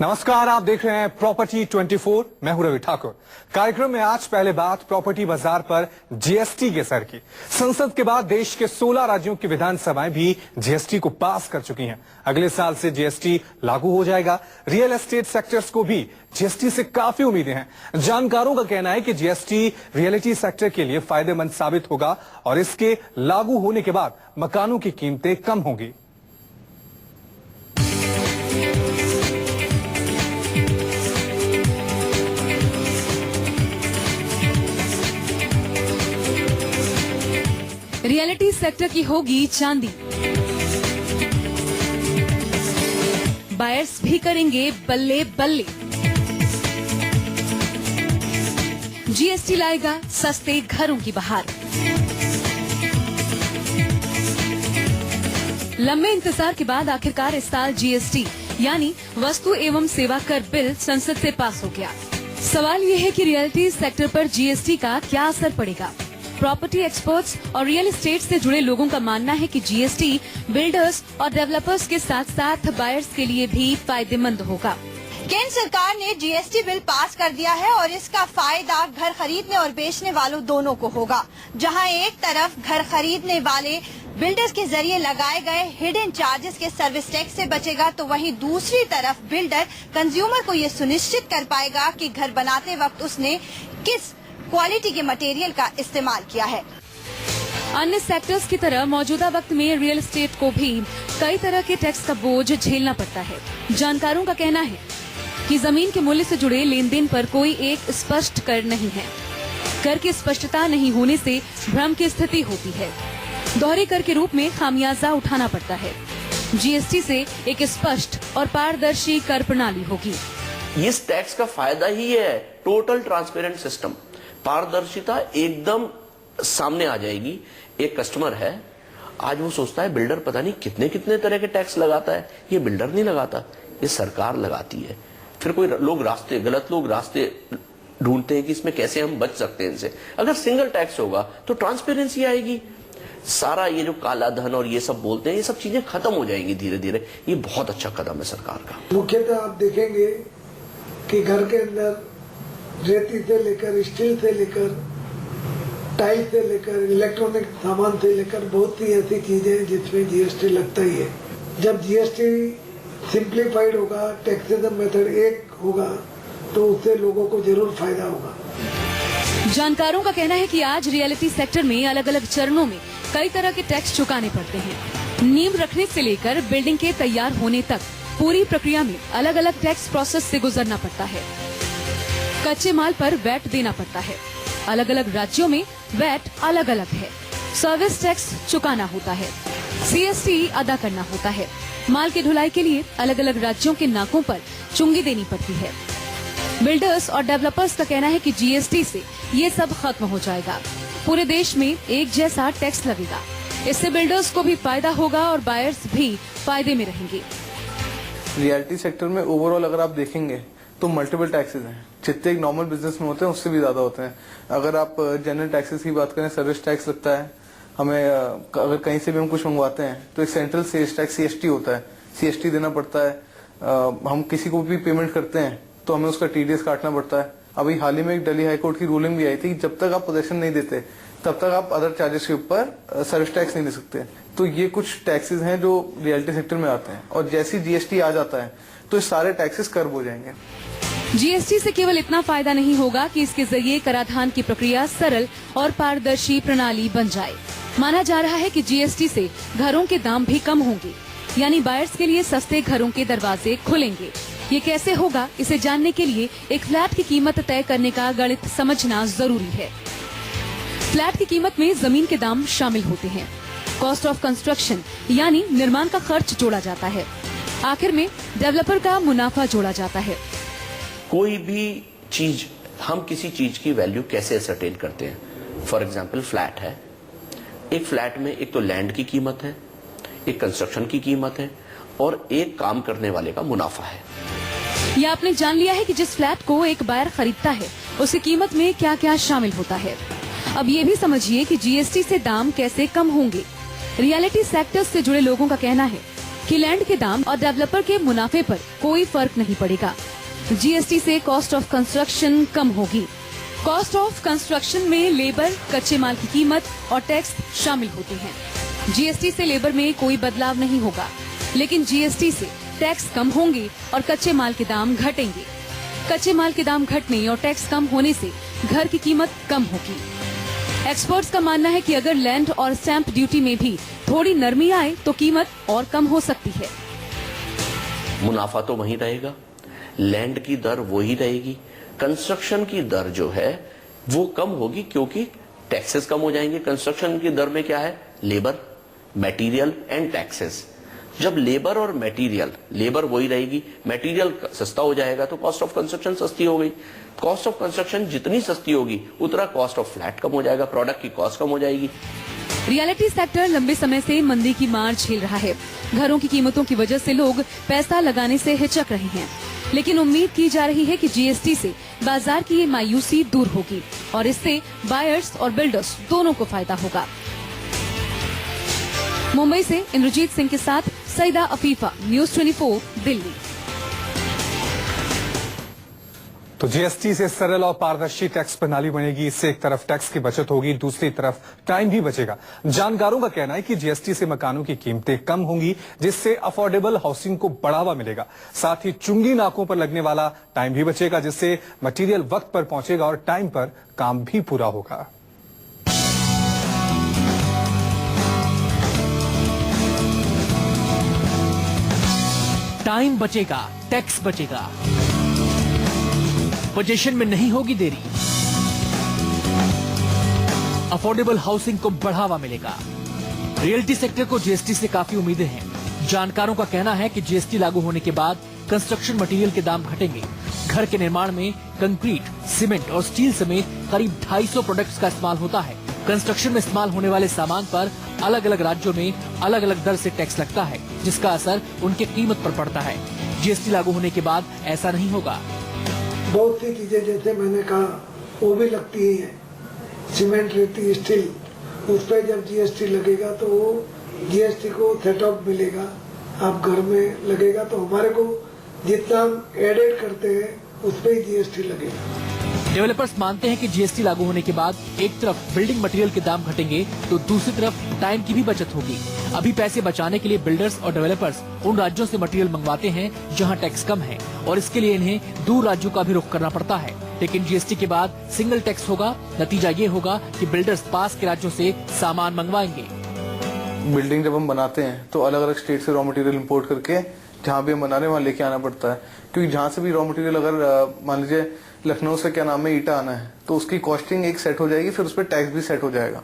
नमस्कार, आप देख रहे हैं प्रॉपर्टी 24। मैं हूं रवि ठाकुर। कार्यक्रम में आज पहले बात प्रॉपर्टी बाजार पर जीएसटी के असर की। संसद के बाद देश के 16 राज्यों की विधानसभाएं भी जीएसटी को पास कर चुकी हैं। अगले साल से जीएसटी लागू हो जाएगा। रियल एस्टेट सेक्टर्स को भी जीएसटी से काफी उम्मीदें हैं। जानकारों का कहना है कि जीएसटी रियलिटी सेक्टर के लिए फायदेमंद साबित होगा और इसके लागू होने के बाद मकानों की कीमतें कम होंगी। रियलिटी सेक्टर की होगी चांदी। बायर्स भी करेंगे बल्ले बल्ले। जीएसटी लाएगा सस्ते घरों की बहार। लंबे इंतजार के बाद आखिरकार इस साल जीएसटी यानी वस्तु एवं सेवा कर बिल संसद से पास हो गया। सवाल ये है कि रियलिटी सेक्टर पर जीएसटी का क्या असर पड़ेगा। प्रॉपर्टी एक्सपर्ट्स और रियल एस्टेट से जुड़े लोगों का मानना है कि जीएसटी बिल्डर्स और डेवलपर्स के साथ साथ बायर्स के लिए भी फायदेमंद होगा। केंद्र सरकार ने जीएसटी बिल पास कर दिया है और इसका फायदा घर खरीदने और बेचने वालों दोनों को होगा। जहां एक तरफ घर खरीदने वाले बिल्डर्स के जरिए लगाए गए हिडन चार्जेस के सर्विस टैक्स से बचेगा, तो वहीं दूसरी तरफ बिल्डर कंज्यूमर को ये सुनिश्चित कर पाएगा कि घर बनाते वक्त उसने किस क्वालिटी के मटेरियल का इस्तेमाल किया है। अन्य सेक्टर्स की तरह मौजूदा वक्त में रियल एस्टेट को भी कई तरह के टैक्स का बोझ झेलना पड़ता है। जानकारों का कहना है कि जमीन के मूल्य से जुड़े लेन देन पर कोई एक स्पष्ट कर नहीं है। कर की स्पष्टता नहीं होने से भ्रम की स्थिति होती है। दोहरे कर के रूप में खामियाजा उठाना पड़ता है। जीएसटी से एक स्पष्ट और पारदर्शी कर प्रणाली होगी। इस टैक्स का फायदा ही है टोटल ट्रांसपेरेंट सिस्टम। पारदर्शिता एकदम सामने आ जाएगी। एक कस्टमर है, आज वो सोचता है बिल्डर पता नहीं कितने कितने तरह के टैक्स लगाता है। ये बिल्डर नहीं लगाता, ये सरकार लगाती है। फिर कोई गलत लोग रास्ते ढूंढते हैं कि इसमें कैसे हम बच सकते हैं इनसे। अगर सिंगल टैक्स होगा तो ट्रांसपेरेंसी आएगी। सारा ये जो काला धन और ये सब बोलते हैं, ये सब चीजें खत्म हो जाएंगी धीरे धीरे। ये बहुत अच्छा कदम है सरकार का। मुख्यतः आप देखेंगे कि घर के अंदर रेती से लेकर, स्टील से लेकर, टाइल से लेकर, इलेक्ट्रॉनिक सामान से लेकर बहुत सी ऐसी चीजें हैं जिसमें जीएसटी लगता ही है। जब जीएसटी सिंप्लीफाइड होगा, टैक्सेशन मेथड एक होगा, तो उससे लोगों को जरूर फायदा होगा। जानकारों का कहना है कि आज रियलिटी सेक्टर में अलग अलग चरणों में कई तरह के टैक्स चुकाने पड़ते हैं। नींव रखने से लेकर बिल्डिंग के तैयार होने तक पूरी प्रक्रिया में अलग अलग टैक्स प्रोसेस से गुजरना पड़ता है। कच्चे माल पर वैट देना पड़ता है। अलग अलग राज्यों में वैट अलग अलग है। सर्विस टैक्स चुकाना होता है। सीएसटी अदा करना होता है। माल की ढुलाई के लिए अलग अलग राज्यों के नाकों पर चुंगी देनी पड़ती है। बिल्डर्स और डेवलपर्स का कहना है कि जीएसटी से ये सब खत्म हो जाएगा। पूरे देश में एक जैसा टैक्स लगेगा। इससे बिल्डर्स को भी फायदा होगा और बायर्स भी फायदे में रहेंगे। रियलिटी सेक्टर में ओवरऑल अगर आप देखेंगे तो मल्टीपल टैक्सेस हैं। जितने एक नॉर्मल बिजनेस में होते हैं उससे भी ज्यादा होते हैं। अगर आप जनरल टैक्सेस की बात करें, सर्विस टैक्स लगता है हमें। अगर कहीं से भी हम कुछ मंगवाते हैं तो एक सेंट्रल सेल्स टैक्स सीएसटी होता है, सीएसटी देना पड़ता है। हम किसी को भी पेमेंट करते हैं तो हमें उसका टीडीएस काटना पड़ता है। अभी हाल ही में एक दिल्ली हाईकोर्ट की रूलिंग भी आई थी कि जब तक आप पोजेशन नहीं देते तब तक आप अदर चार्जेस के ऊपर सर्विस टैक्स नहीं दे सकते। तो ये कुछ टैक्सेस हैं जो रियलिटी सेक्टर में आते हैं और जैसे जीएसटी आ जाता है तो ये सारे टैक्सेस कर्व हो जाएंगे। जीएसटी से केवल इतना फायदा नहीं होगा कि इसके जरिए कराधान की प्रक्रिया सरल और पारदर्शी प्रणाली बन जाए। माना जा रहा है कि जीएसटी से घरों के दाम भी कम होंगे, यानी बायर्स के लिए सस्ते घरों के दरवाजे खुलेंगे। ये कैसे होगा, इसे जानने के लिए एक फ्लैट की कीमत तय करने का गणित समझना जरूरी है। फ्लैट की कीमत में जमीन के दाम शामिल होते हैं। कॉस्ट ऑफ कंस्ट्रक्शन यानी निर्माण का खर्च जोड़ा जाता है। आखिर में डेवलपर का मुनाफा जोड़ा जाता है। कोई भी चीज, हम किसी चीज की वैल्यू कैसे असरटेन करते हैं। फॉर एग्जाम्पल फ्लैट है, एक फ्लैट में एक तो लैंड की कीमत है, एक कंस्ट्रक्शन की कीमत है और एक काम करने वाले का मुनाफा है। ये आपने जान लिया है कि जिस फ्लैट को एक बायर खरीदता है उसकी कीमत में क्या क्या शामिल होता है। अब ये भी समझिए कि जीएसटी से दाम कैसे कम होंगे। रियलिटी सेक्टर से जुड़े लोगों का कहना है कि लैंड के दाम और डेवलपर के मुनाफे पर कोई फर्क नहीं पड़ेगा। जीएसटी से कॉस्ट ऑफ कंस्ट्रक्शन कम होगी। कॉस्ट ऑफ कंस्ट्रक्शन में लेबर, कच्चे माल की कीमत और टैक्स शामिल होते हैं। जीएसटी से लेबर में कोई बदलाव नहीं होगा, लेकिन जीएसटी से टैक्स कम होंगे और कच्चे माल के दाम घटेंगे। कच्चे माल के दाम घटने और टैक्स कम होने से घर की कीमत कम होगी। एक्सपर्ट्स का मानना है कि अगर लैंड और स्टैंप ड्यूटी में भी थोड़ी नरमी आए तो कीमत और कम हो सकती है। मुनाफा तो वही रहेगा, लैंड की दर वही रहेगी, कंस्ट्रक्शन की दर जो है वो कम होगी क्योंकि टैक्सेस कम हो जाएंगे। कंस्ट्रक्शन की दर में क्या है? Labour, material and taxes. जब लेबर और मटेरियल, लेबर वही रहेगी, मटेरियल सस्ता हो जाएगा तो कॉस्ट ऑफ कंस्ट्रक्शन सस्ती हो गई। कॉस्ट ऑफ कंस्ट्रक्शन जितनी सस्ती होगी उतना कॉस्ट ऑफ फ्लैट कम हो जाएगा, प्रोडक्ट की कॉस्ट कम हो जाएगी। रियलिटी सेक्टर लंबे समय से मंदी की मार झेल रहा है। घरों की कीमतों की वजह से लोग पैसा लगाने से हिचक रहे हैं, लेकिन उम्मीद की जा रही है कि जीएसटी से बाजार की ये मायूसी दूर होगी और इससे बायर्स और बिल्डर्स दोनों को फायदा होगा। मुंबई से इंद्रजीत सिंह के साथ सईदा अफीफा, न्यूज़ 24 दिल्ली। तो जीएसटी से सरल और पारदर्शी टैक्स प्रणाली बनेगी। इससे एक तरफ टैक्स की बचत होगी, दूसरी तरफ टाइम भी बचेगा। जानकारों का कहना है कि जीएसटी से मकानों की कीमतें कम होंगी, जिससे अफोर्डेबल हाउसिंग को बढ़ावा मिलेगा। साथ ही चुंगी नाकों पर लगने वाला टाइम भी बचेगा, जिससे मटेरियल वक्त पर पहुंचेगा और टाइम पर काम भी पूरा होगा। टाइम बचेगा, टैक्स बचेगा, पोजीशन में नहीं होगी देरी, अफोर्डेबल हाउसिंग को बढ़ावा मिलेगा। रियल्टी सेक्टर को जीएसटी से काफी उम्मीदें हैं। जानकारों का कहना है कि जीएसटी लागू होने के बाद कंस्ट्रक्शन मटेरियल के दाम घटेंगे। घर के निर्माण में कंक्रीट, सीमेंट और स्टील समेत करीब 250 प्रोडक्ट्स का इस्तेमाल होता है। कंस्ट्रक्शन में इस्तेमाल होने वाले सामान पर अलग अलग राज्यों में अलग अलग दर से टैक्स लगता है, जिसका असर उनके कीमत पर पड़ता है। जीएसटी लागू होने के बाद ऐसा नहीं होगा। बहुत सी चीजें जैसे मैंने कहा वो भी लगती ही है, सीमेंट, रेती, स्टील, उस पर जब जीएसटी लगेगा तो वो जीएसटी को सेटअप मिलेगा। आप घर में लगेगा तो हमारे को जितना एडेड करते हैं उस पर ही जीएसटी लगेगा। डेवलपर्स मानते हैं कि जीएसटी लागू होने के बाद एक तरफ बिल्डिंग मटेरियल के दाम घटेंगे तो दूसरी तरफ टाइम की भी बचत होगी। अभी पैसे बचाने के लिए बिल्डर्स और डेवलपर्स उन राज्यों से मटेरियल मंगवाते हैं जहां टैक्स कम है और इसके लिए इन्हें दूर राज्यों का भी रुख करना पड़ता है। लेकिन जीएसटी के बाद सिंगल टैक्स होगा। नतीजा ये होगा कि बिल्डर्स पास के राज्यों से सामान मंगवाएंगे। बिल्डिंग जब हम बनाते हैं तो अलग अलग स्टेट से रॉ मटेरियल इंपोर्ट करके जहाँ भी हम बना रहे हैं वहाँ लेके आना पड़ता है, क्योंकि जहाँ से भी रॉ मटेरियल अगर मान लीजिए लखनऊ से क्या नाम है ईटा आना है तो उसकी कॉस्टिंग एक सेट हो जाएगी, फिर उस पर टैक्स भी सेट हो जाएगा।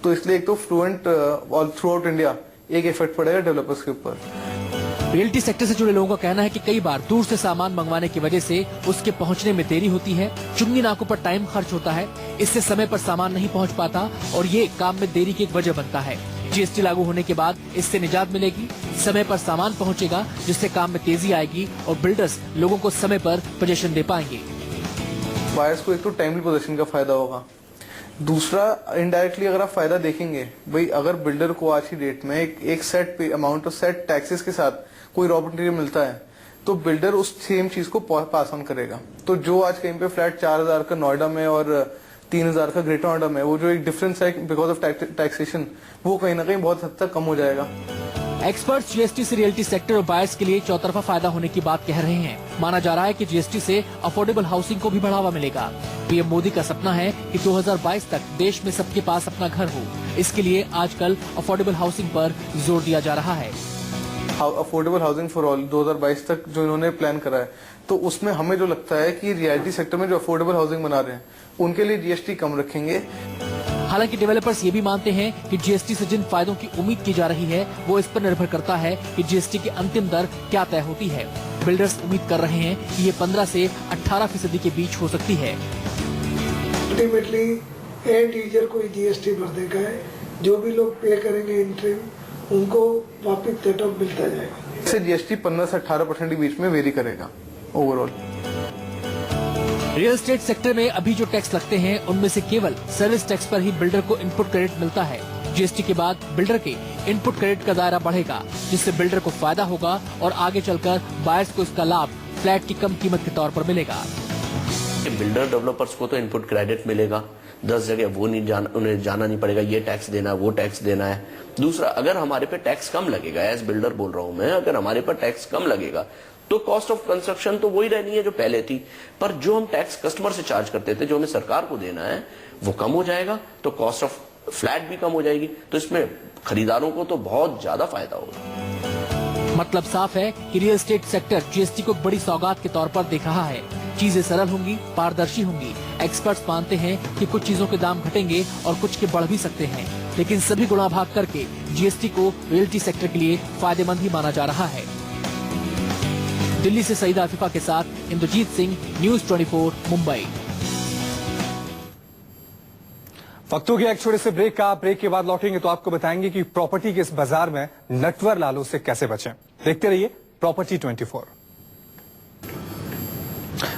तो इसलिए एक तो fluent all through out India एक इफेक्ट पड़ेगा डेवलपर्स के ऊपर। रियल्टी सेक्टर से जुड़े लोगों का कहना है कि कई बार दूर से सामान मंगवाने की वजह से उसके पहुंचने में देरी होती है। चुंगी नाकों पर टाइम खर्च होता है, इससे समय पर सामान नहीं पहुंच पाता और ये काम में देरी की एक वजह बनता है। जीएसटी लागू होने के बाद इससे निजात मिलेगी, समय पर सामान पहुंचेगा जिससे काम में तेजी आएगी और बिल्डर्स लोगों को समय पर पोजीशन दे पाएंगे। बायर्स को एक तो टाइमली पोजीशन का फायदा होगा, दूसरा इनडायरेक्टली अगर आप फायदा देखेंगे भाई अगर बिल्डर को आज की डेट में एक set amount of set taxes के साथ कोई रॉ मटेरियल मिलता है तो बिल्डर उस सेम चीज को पास ऑन करेगा। तो जो आज कहीं पे फ्लैट 4000 का नोएडा में और 3000 का ग्रेटर नोएडा में वो जो एक डिफरेंस है बिकॉज ऑफ टैक्सेशन वो कहीं ना कहीं बहुत हद तक कम हो जाएगा। एक्सपर्ट्स जीएसटी से रियल्टी सेक्टर और बायर्स के लिए चौतरफा फायदा होने की बात कह रहे हैं। माना जा रहा है कि जीएसटी से अफोर्डेबल हाउसिंग को भी बढ़ावा मिलेगा। पीएम मोदी का सपना है कि 2022 तक देश में सबके पास अपना घर हो। इसके लिए आजकल अफोर्डेबल हाउसिंग पर जोर दिया जा रहा है। अफोर्डेबल हाउसिंग फॉर ऑल 2022 तक जो इन्होंने प्लान करा है तो उसमें हमें जो लगता है कि रियल्टी सेक्टर में जो अफोर्डेबल हाउसिंग बना रहे हैं उनके लिए जीएसटी कम रखेंगे। हालांकि डेवलपर्स ये भी मानते हैं कि जीएसटी से जिन फायदों की उम्मीद की जा रही है वो इस पर निर्भर करता है कि जीएसटी की अंतिम दर क्या तय होती है। बिल्डर्स उम्मीद कर रहे हैं कि ये 15 से 18% के बीच हो सकती है। अल्टीमेटली एंड यूजर को जीएसटी भर देगा है, जो भी लोग पे करेंगे इंटरिम उनको वापस सेटअप मिलता जाएगा। इससे जीएसटी 15 से 18% के बीच में वेरी करेगा ओवरऑल। रियल एस्टेट सेक्टर में अभी जो टैक्स लगते हैं उनमें से केवल सर्विस टैक्स पर ही बिल्डर को इनपुट क्रेडिट मिलता है। जीएसटी के बाद बिल्डर के इनपुट क्रेडिट का दायरा बढ़ेगा, जिससे बिल्डर को फायदा होगा और आगे चलकर बायर्स को इसका लाभ फ्लैट की कम कीमत के तौर पर मिलेगा। बिल्डर डेवलपर्स को तो इनपुट क्रेडिट मिलेगा, 10 जगह वो उन्हें जाना नहीं पड़ेगा, ये टैक्स देना है, वो टैक्स देना है। दूसरा, अगर हमारे पे टैक्स कम लगेगा, एज बिल्डर बोल रहा हूं मैं, अगर हमारे पर टैक्स कम लगेगा तो कॉस्ट ऑफ कंस्ट्रक्शन तो वही रहनी है जो पहले थी, पर जो हम टैक्स कस्टमर से चार्ज करते थे, जो हमें सरकार को देना है, वो कम हो जाएगा, तो कॉस्ट ऑफ फ्लैट भी कम हो जाएगी। तो इसमें खरीदारों को तो बहुत ज्यादा फायदा होगा। मतलब साफ है कि रियल एस्टेट सेक्टर जीएसटी को बड़ी सौगात के तौर पर देख रहा है। चीजें सरल होंगी, पारदर्शी होंगी। एक्सपर्ट्स मानते हैं कि कुछ चीजों के दाम घटेंगे और कुछ के बढ़ भी सकते हैं, लेकिन सभी गुणा भाग करके जीएसटी को रियल्टी सेक्टर के लिए फायदेमंद ही माना जा रहा है। दिल्ली से सईद आफिफा के साथ इंद्रजीत सिंह, न्यूज 24 मुंबई। वक्त हो गया एक छोटे से ब्रेक का। ब्रेक के बाद लौटेंगे तो आपको बताएंगे कि प्रॉपर्टी के इस बाजार में नटवर लालों से कैसे बचें। देखते रहिए प्रॉपर्टी 24।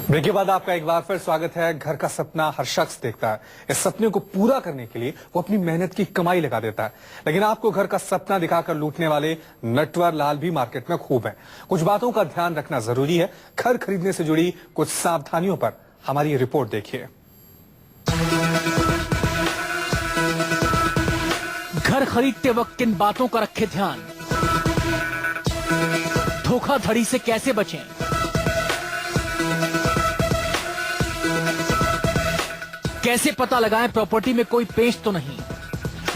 ब्रेक के बाद आपका एक बार फिर स्वागत है। घर का सपना हर शख्स देखता है। इस सपने को पूरा करने के लिए वो अपनी मेहनत की कमाई लगा देता है, लेकिन आपको घर का सपना दिखाकर लूटने वाले नटवर लाल भी मार्केट में खूब हैं। कुछ बातों का ध्यान रखना जरूरी है। घर खरीदने से जुड़ी कुछ सावधानियों पर हमारी ये रिपोर्ट देखिए। घर खरीदते वक्त किन बातों का रखें ध्यान, धोखाधड़ी से कैसे बचें, कैसे पता लगाएं प्रॉपर्टी में कोई पेच तो नहीं।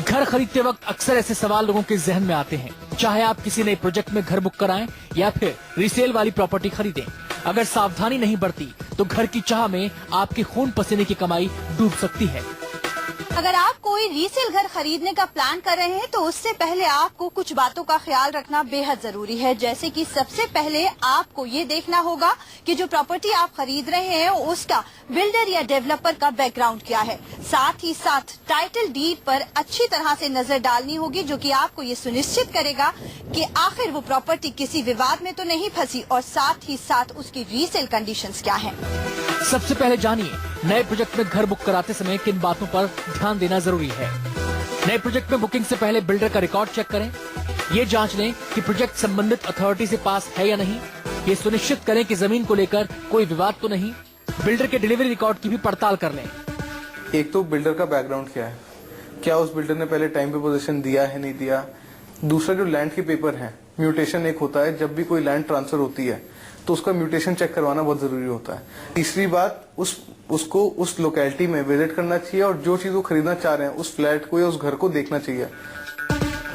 घर खरीदते वक्त अक्सर ऐसे सवाल लोगों के जहन में आते हैं, चाहे आप किसी नए प्रोजेक्ट में घर बुक कराएं या फिर रीसेल वाली प्रॉपर्टी खरीदें। अगर सावधानी नहीं बरती तो घर की चाह में आपकी खून पसीने की कमाई डूब सकती है। अगर आप कोई रीसेल घर खरीदने का प्लान कर रहे हैं तो उससे पहले आपको कुछ बातों का ख्याल रखना बेहद जरूरी है। जैसे कि सबसे पहले आपको ये देखना होगा कि जो प्रॉपर्टी आप खरीद रहे हैं उसका बिल्डर या डेवलपर का बैकग्राउंड क्या है। साथ ही साथ टाइटल डीड पर अच्छी तरह से नजर डालनी होगी, जो कि आपको ये सुनिश्चित करेगा कि आखिर वो प्रॉपर्टी किसी विवाद में तो नहीं फंसी, और साथ ही साथ उसकी रीसेल कंडीशंस क्या है। सबसे पहले जानिए नए प्रोजेक्ट में घर बुक कराते समय किन बातों पर ध्यान देना जरूरी है। नए प्रोजेक्ट में बुकिंग से पहले बिल्डर का रिकॉर्ड चेक करें। ये जांच लें कि प्रोजेक्ट संबंधित अथॉरिटी से पास है या नहीं। ये सुनिश्चित करें कि जमीन को लेकर कोई विवाद तो नहीं। बिल्डर के डिलीवरी रिकॉर्ड की भी पड़ताल कर लें। एक तो बिल्डर का बैकग्राउंड क्या है, क्या उस बिल्डर ने पहले टाइम पे पोजीशन दिया है, नहीं दिया। दूसरा, जो लैंड के पेपर है, म्यूटेशन एक होता है, जब भी कोई लैंड ट्रांसफर होती है तो उसका म्यूटेशन चेक करवाना बहुत जरूरी होता है। तीसरी बात, उसको उस लोकेलिटी में विजिट करना चाहिए और जो चीज वो खरीदना चाह रहे हैं उस फ्लैट को या उस घर को देखना चाहिए।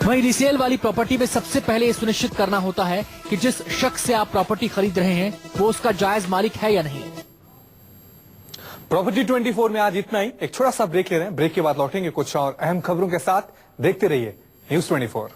वहीं रीसेल वाली प्रॉपर्टी में सबसे पहले ये सुनिश्चित करना होता है कि जिस शख्स से आप प्रॉपर्टी खरीद रहे हैं वो उसका जायज मालिक है या नहीं। प्रॉपर्टी 24 में आज इतना ही। एक छोटा सा ब्रेक ले रहे हैं। ब्रेक के बाद लौटेंगे कुछ और अहम खबरों के साथ। देखते रहिए न्यूज 24।